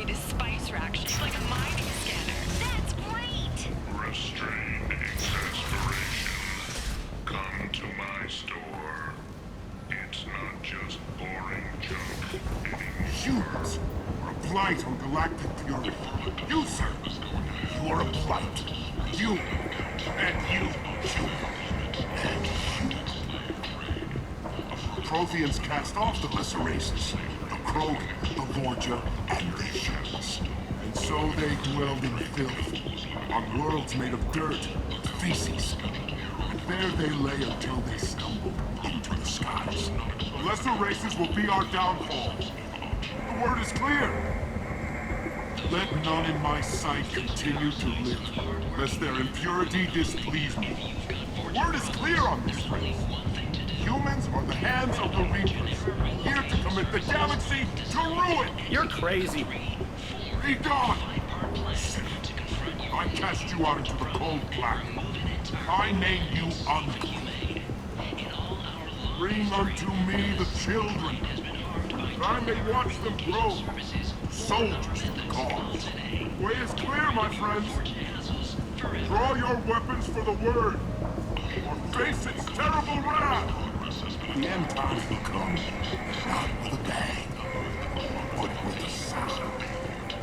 me this spice rack. She's like a mining scanner. That's great! Restrained exasperation. Come to my store. It's not just boring junk anymore. Humans are a blight on galactic purity. You, sir, you are a blight. You, and you, and you. Protheans cast off the lesser races, the Krogan, the Vorja, and the Shepherds. And so they dwelled in filth, on worlds made of dirt, feces. And there they lay until they stumbled into the skies. The lesser races will be our downfall. The word is clear. Let none in my sight continue to live, lest their impurity displease me. The word is clear on this race. Humans are the hands of the Reapers, here to commit the galaxy to ruin! You're crazy. Be gone! Sinner. I cast you out into the cold black. I name you unclean. Bring unto me the children, that I may watch them grow, soldiers to the cause. The way is clear, my friends. Draw your weapons for the word, or face its terrible wrath. The end times will come, not with a bang, but with a sound.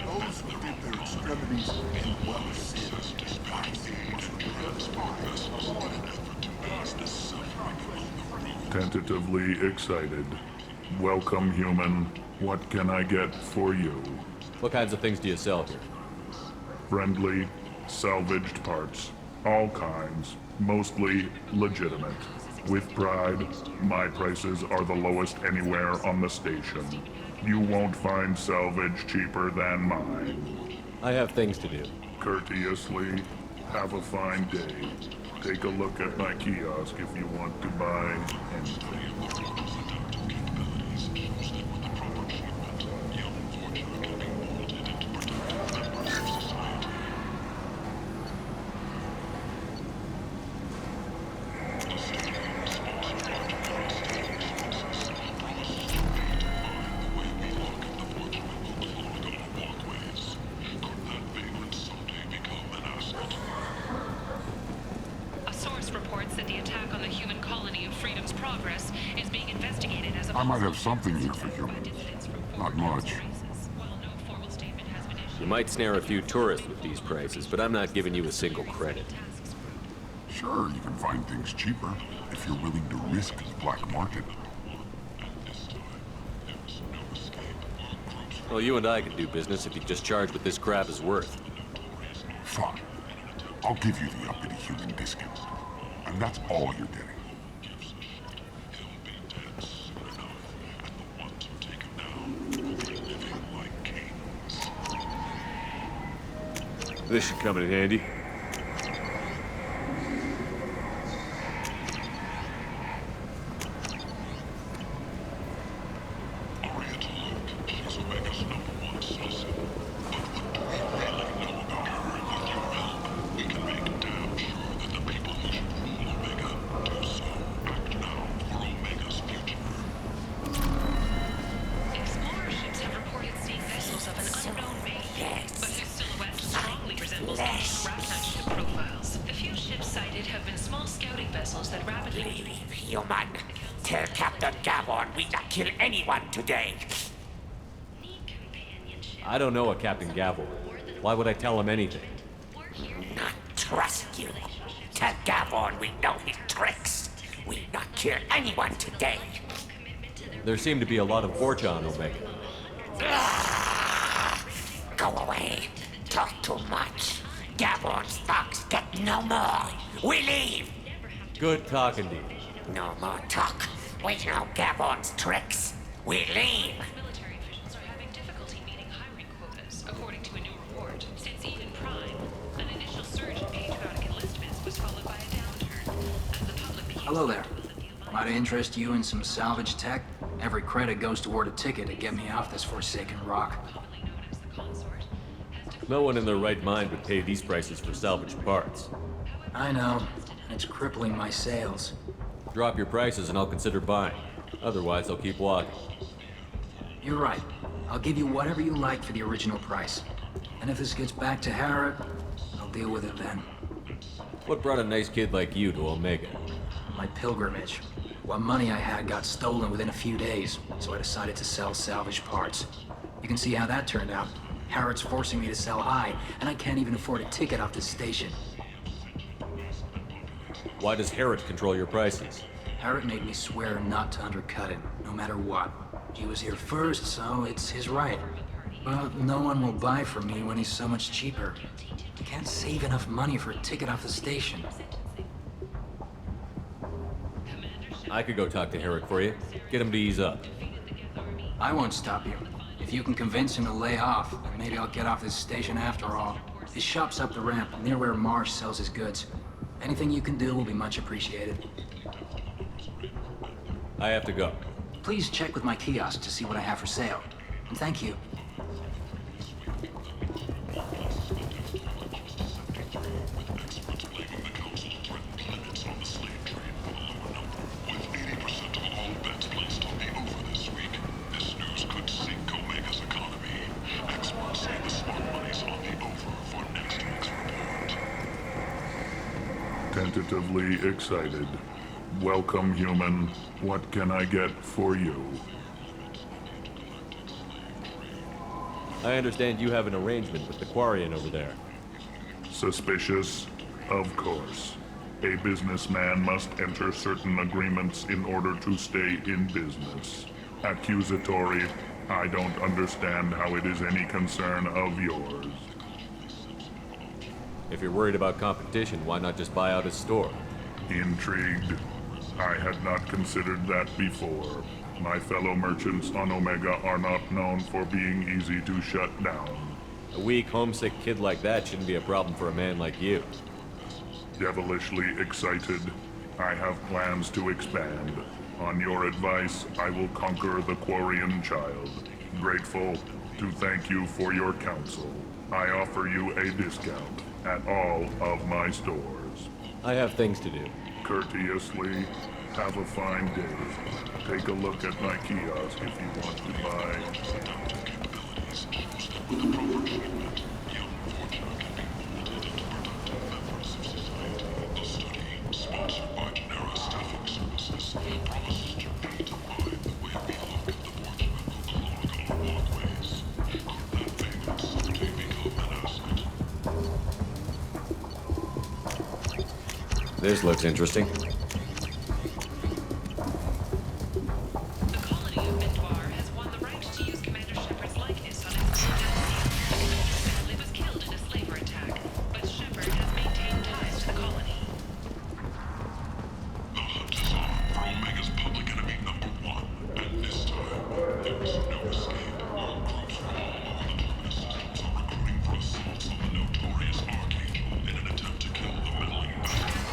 Those who did their extremities in well sin, guys, must prepare the spine. Tentatively excited. Welcome, human. What can I get for you? What kinds of things do you sell here? Friendly, salvaged parts. All kinds. Mostly legitimate. With pride, my prices are the lowest anywhere on the station. You won't find salvage cheaper than mine. I have things to do. Courteously, have a fine day. Take a look at my kiosk if you want to buy anything. I might have something here for humans. Not much. You might snare a few tourists with these prices, but I'm not giving you a single credit. Sure, you can find things cheaper if you're willing to risk the black market. Well, you and I can do business if you just charge what this crap is worth. Fine. I'll give you the uppity human discount. And that's all you're getting. This should come in handy. Human, tell Captain Gavon we not kill anyone today. I don't know a Captain Gavel. Why would I tell him anything? Not trust you. Tell Gavon we know his tricks. We not kill anyone today. There seem to be a lot of Vorcha on Omega. Go away. Talk too much. Gavon's thugs get no more. We leave. Good talking to you. No more talk. We know Gavon's tricks. We leave. Military officials are having difficulty meeting hiring quotas, according to a new report. Since even Prime, an initial surge in patriotic enlistments was followed by a downturn. As the public became Hello there. Might I interest you in some salvage tech? Every credit goes toward a ticket to get me off this forsaken rock. No one in their right mind would pay these prices for salvaged parts. I know. It's crippling my sales. Drop your prices and I'll consider buying. Otherwise, I'll keep walking. You're right. I'll give you whatever you like for the original price. And if this gets back to Harrod, I'll deal with it then. What brought a nice kid like you to Omega? My pilgrimage. What money I had got stolen within a few days, so I decided to sell salvage parts. You can see how that turned out. Harrod's forcing me to sell high, and I can't even afford a ticket off this station. Why does Harrod control your prices? Harrod made me swear not to undercut it, no matter what. He was here first, so it's his right. But no one will buy from me when he's so much cheaper. I can't save enough money for a ticket off the station. I could go talk to Harrod for you. Get him to ease up. I won't stop you. If you can convince him to lay off, then maybe I'll get off this station after all. His shop's up the ramp, near where Marsh sells his goods. Anything you can do will be much appreciated. I have to go. Please check with my kiosk to see what I have for sale. And thank you. Tentatively excited. Welcome, human. What can I get for you? I understand you have an arrangement with the Quarian over there. Suspicious? Of course. A businessman must enter certain agreements in order to stay in business. Accusatory? I don't understand how it is any concern of yours. If you're worried about competition, why not just buy out his store? Intrigued? I had not considered that before. My fellow merchants on Omega are not known for being easy to shut down. A weak, homesick kid like that shouldn't be a problem for a man like you. Devilishly excited. I have plans to expand. On your advice, I will conquer the Quarian child. Grateful to thank you for your counsel. I offer you a discount at all of my stores. I have things to do. Courteously, have a fine day. Take a look at my kiosk if you want to buy. This looks interesting. The colony of Mendwar has won the right to use Commander Shepard's likeness on its identity. Sadly was killed in a slaver attack, but Shepard has maintained ties to the colony. The hunt is on for Omega's public enemy #1, and this time, there is no escape. Our groups from all over the province are recruiting for assaults on the notorious Archangel in an attempt to kill the meddling bastard.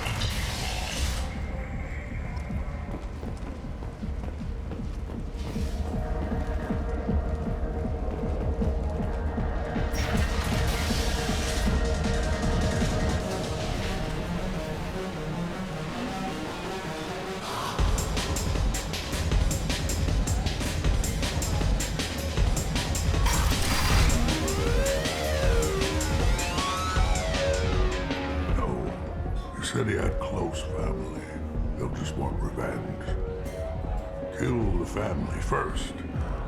No. You said he had close family. They'll just want revenge. Kill the family first.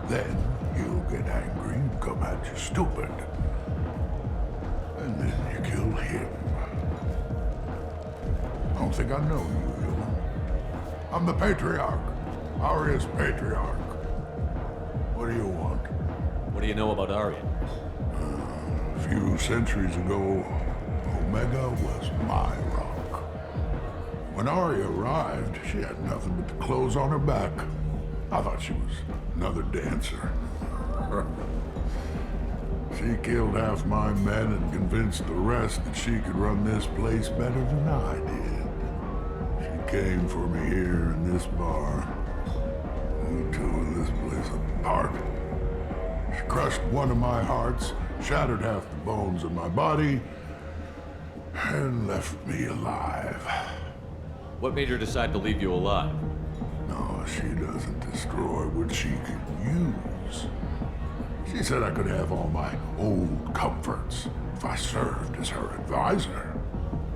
Then he'll get angry and come at you stupid. And then you kill him. I don't think I know you, human. I'm the Patriarch. Aria's Patriarch. What do you want? What do you know about Arya? A few centuries ago, Omega was my rock. When Arya arrived, she had nothing but the clothes on her back. I thought she was another dancer. She killed half my men and convinced the rest that she could run this place better than I did. She came for me here in this bar. We tore this place apart. She crushed one of my hearts, shattered half the bones of my body, and left me alive. What made her decide to leave you alive? No, she doesn't destroy what she can use. She said I could have all my old comforts if I served as her advisor.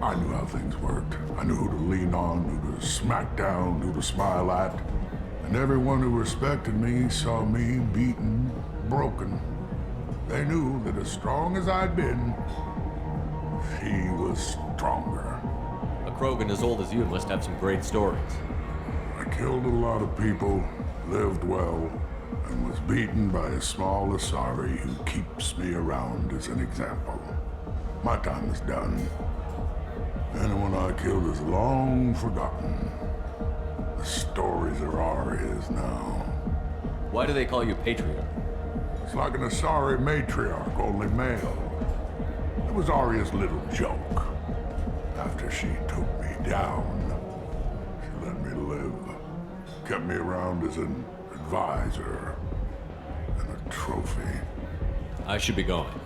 I knew how things worked. I knew who to lean on, who to smack down, who to smile at. And everyone who respected me saw me beaten, broken. They knew that as strong as I'd been, she was stronger. A Krogan as old as you must have some great stories. I killed a lot of people, lived well, and was beaten by a small Asari who keeps me around as an example. My time is done. Anyone I killed is long forgotten. The stories are all his now. Why do they call you Patriarch? It's like an Asari matriarch, only male. It was Arya's little joke. After she took me down, she let me live. Kept me around as an advisor and a trophy. I should be going.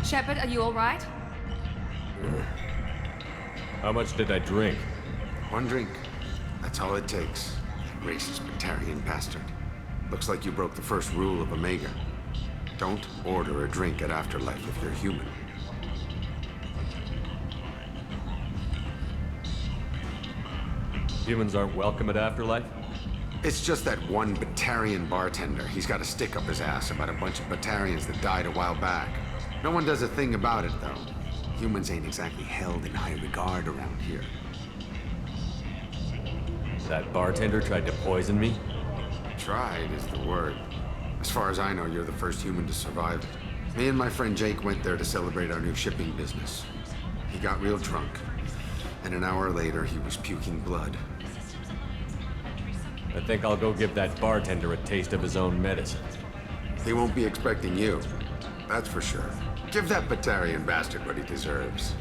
Shepard, are you all right? How much did I drink? One drink. That's all it takes. Racist Batarian bastard. Looks like you broke the first rule of Omega. Don't order a drink at Afterlife if you're human. Humans aren't welcome at Afterlife? It's just that one Batarian bartender. He's got a stick up his ass about a bunch of Batarians that died a while back. No one does a thing about it, though. Humans ain't exactly held in high regard around here. That bartender tried to poison me? Tried is the word. As far as I know, you're the first human to survive it. Me and my friend Jake went there to celebrate our new shipping business. He got real drunk, and an hour later he was puking blood. I think I'll go give that bartender a taste of his own medicine. He won't be expecting you. That's for sure. Give that Batarian bastard what he deserves.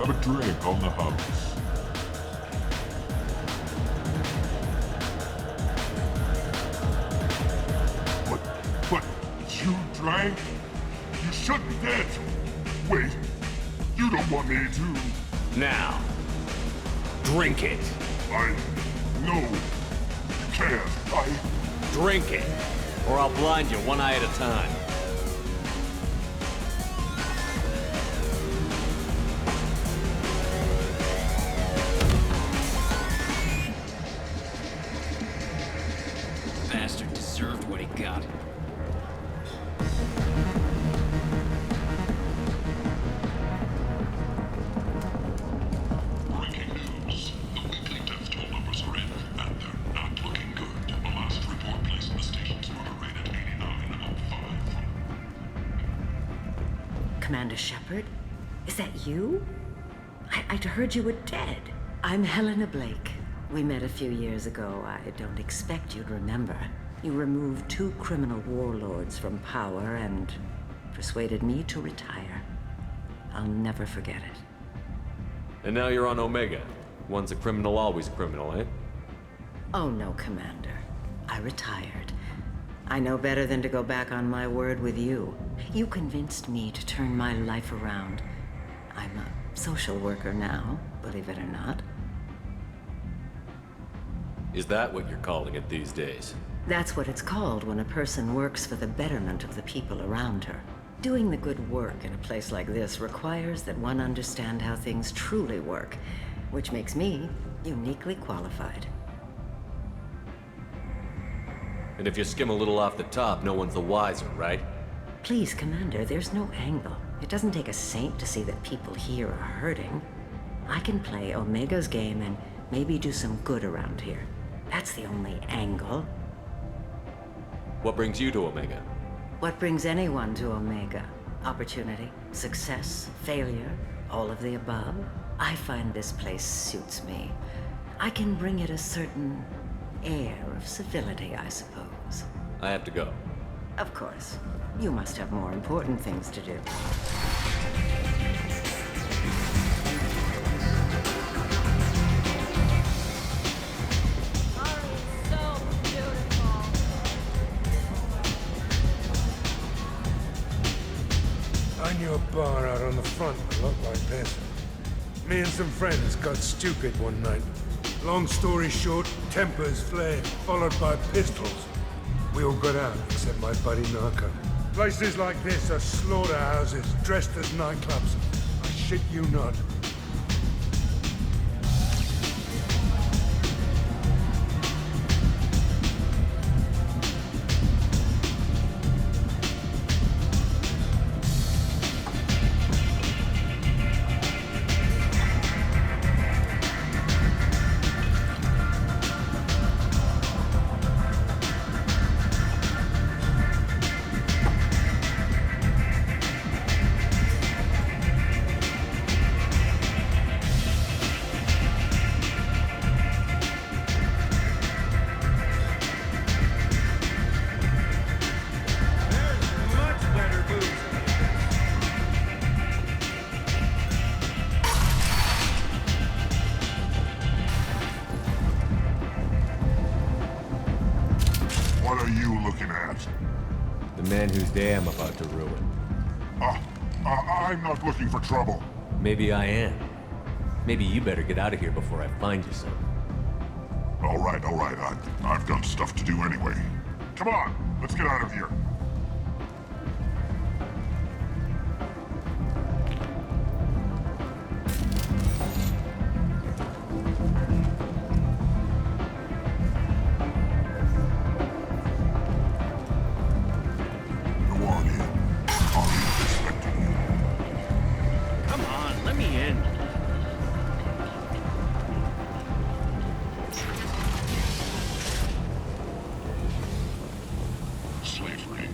Have a drink on the house. But you drank? You should be dead. Wait, you don't want me to. Now, drink it. No, you can't. Drink it, or I'll blind you one eye at a time. Bastard deserved what he got. Breaking news. The weekly death toll numbers are in, and they're not looking good. The last report placed in the station's murder rate at 89 of 5. Commander Shepard? Is that you? I'd heard you were dead. I'm Helena Blake. We met a few years ago. I don't expect you'd remember. You removed 2 criminal warlords from power and persuaded me to retire. I'll never forget it. And now you're on Omega. Once a criminal, always a criminal, eh? Oh no, Commander. I retired. I know better than to go back on my word with you. You convinced me to turn my life around. I'm a social worker now, believe it or not. Is that what you're calling it these days? That's what it's called when a person works for the betterment of the people around her. Doing the good work in a place like this requires that one understand how things truly work, which makes me uniquely qualified. And if you skim a little off the top, no one's the wiser, right? Please, Commander, there's no angle. It doesn't take a saint to see that people here are hurting. I can play Omega's game and maybe do some good around here. That's the only angle. What brings you to Omega? What brings anyone to Omega? Opportunity, success, failure, all of the above. I find this place suits me. I can bring it a certain air of civility, I suppose. I have to go. Of course. You must have more important things to do. I knew a bar out on the front that looked like this. Me and some friends got stupid one night. Long story short, tempers flared, followed by pistols. We all got out, except my buddy Narco. Places like this are slaughterhouses dressed as nightclubs. I shit you not. What are you looking at? The man whose day I'm about to ruin. I'm not looking for trouble. Maybe I am. Maybe you better get out of here before I find you some. All right. I've got stuff to do anyway. Come on, let's get out of here. Go on in. I'll be expecting you. Come on, let me in. Slavery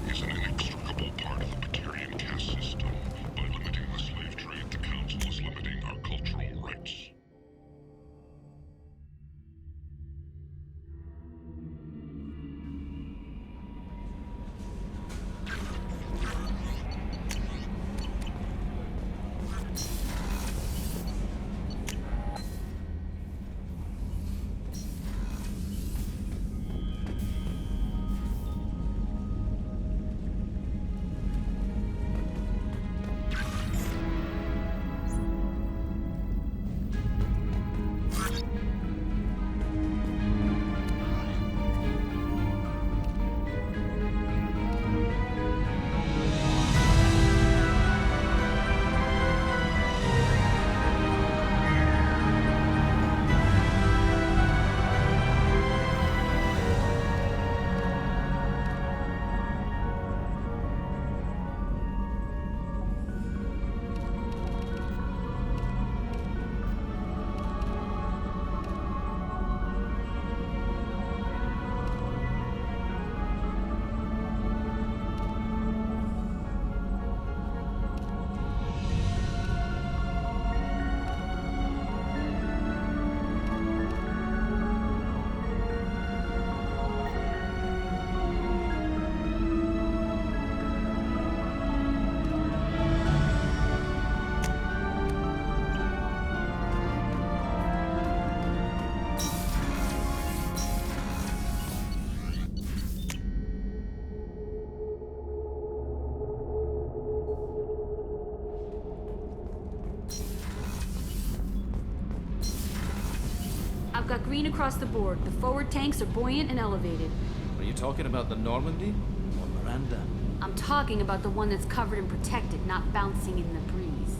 I've got green across the board. The forward tanks are buoyant and elevated. Are you talking about the Normandy? Or Miranda? I'm talking about the one that's covered and protected, not bouncing in the breeze.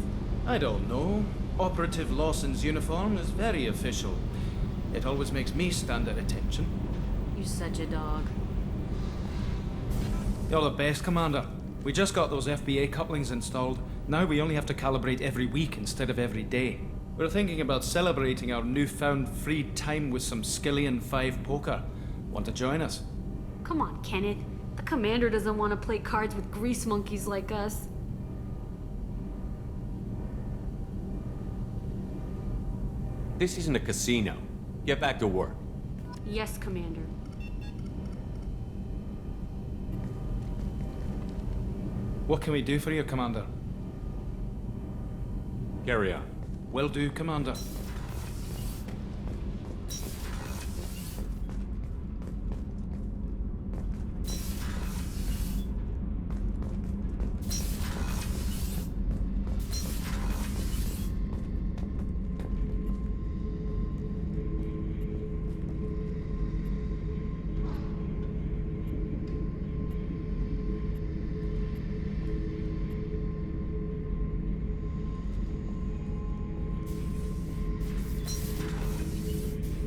I don't know. Operative Lawson's uniform is very official. It always makes me stand at attention. You're such a dog. You're the best, Commander. We just got those FBA couplings installed. Now we only have to calibrate every week instead of every day. We're thinking about celebrating our newfound free time with some Skillian 5 poker. Want to join us? Come on, Kenneth. The commander doesn't want to play cards with grease monkeys like us. This isn't a casino. Get back to work. Yes, Commander. What can we do for you, Commander? Carry on. Will do, Commander.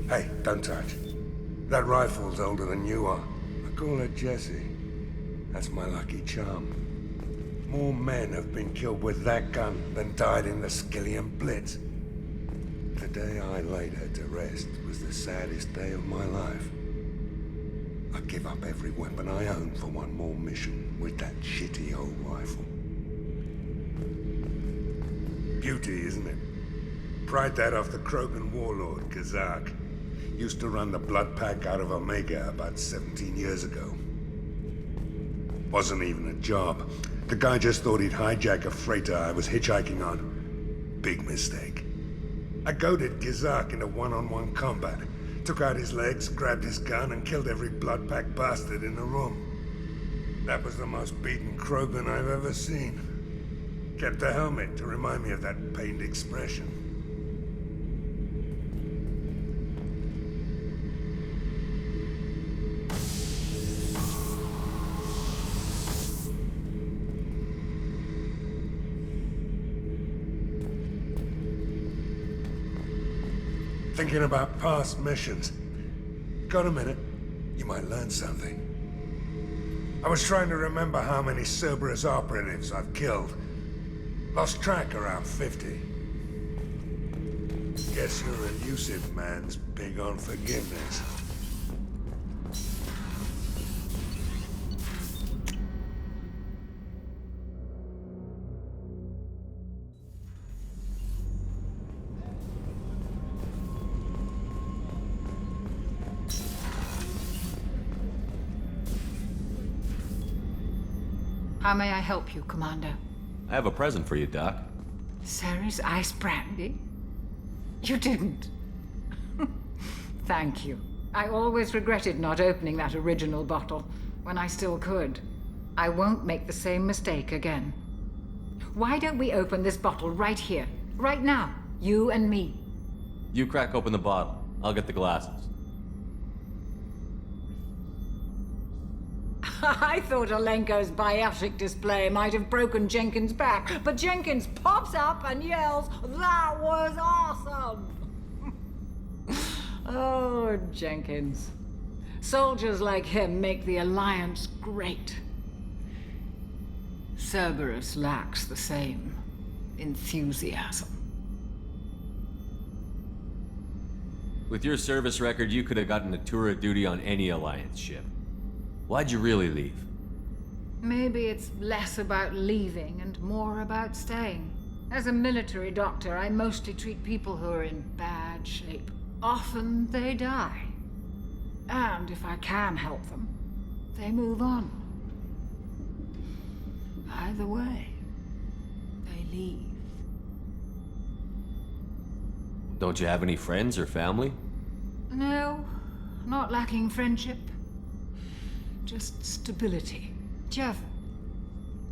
Hey, don't touch. That rifle's older than you are. I call her Jessie. That's my lucky charm. More men have been killed with that gun than died in the Skillian Blitz. The day I laid her to rest was the saddest day of my life. I give up every weapon I own for one more mission with that shitty old rifle. Beauty, isn't it? Pried that off the Krogan warlord, Kazak. Used to run the blood pack out of Omega about 17 years ago. Wasn't even a job. The guy just thought he'd hijack a freighter I was hitchhiking on. Big mistake. I goaded Kazak into one-on-one combat. Took out his legs, grabbed his gun, and killed every blood pack bastard in the room. That was the most beaten Krogan I've ever seen. Kept a helmet to remind me of that pained expression. Thinking about past missions. Got a minute? You might learn something. I was trying to remember how many Cerberus operatives I've killed. Lost track around 50. Guess your elusive man's big on forgiveness. How may I help you, Commander? I have a present for you, Doc. Sarah's ice brandy? You didn't. Thank you. I always regretted not opening that original bottle when I still could. I won't make the same mistake again. Why don't we open this bottle right here, right now, you and me? You crack open the bottle. I'll get the glasses. I thought Alenko's biotic display might have broken Jenkins' back, but Jenkins pops up and yells, "That was awesome!" Oh, Jenkins. Soldiers like him make the Alliance great. Cerberus lacks the same enthusiasm. With your service record, you could have gotten a tour of duty on any Alliance ship. Why'd you really leave? Maybe it's less about leaving and more about staying. As a military doctor, I mostly treat people who are in bad shape. Often they die. And if I can help them, they move on. Either way, they leave. Don't you have any friends or family? No, not lacking friendship. Just stability. Jeff,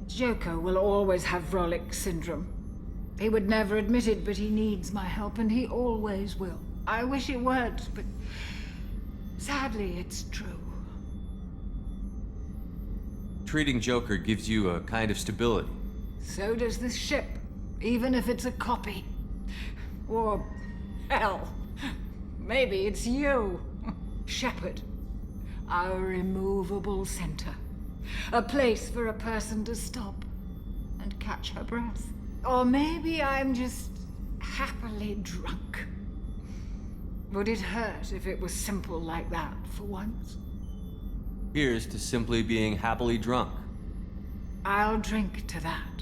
Joko will always have Vrolik syndrome. He would never admit it, but he needs my help, and he always will. I wish it weren't, but sadly it's true. Treating Joker gives you a kind of stability. So does this ship, even if it's a copy. Or, hell, maybe it's you, Shepard. Our immovable center. A place for a person to stop and catch her breath. Or maybe I'm just happily drunk. Would it hurt if it was simple like that for once? Here's to simply being happily drunk. I'll drink to that.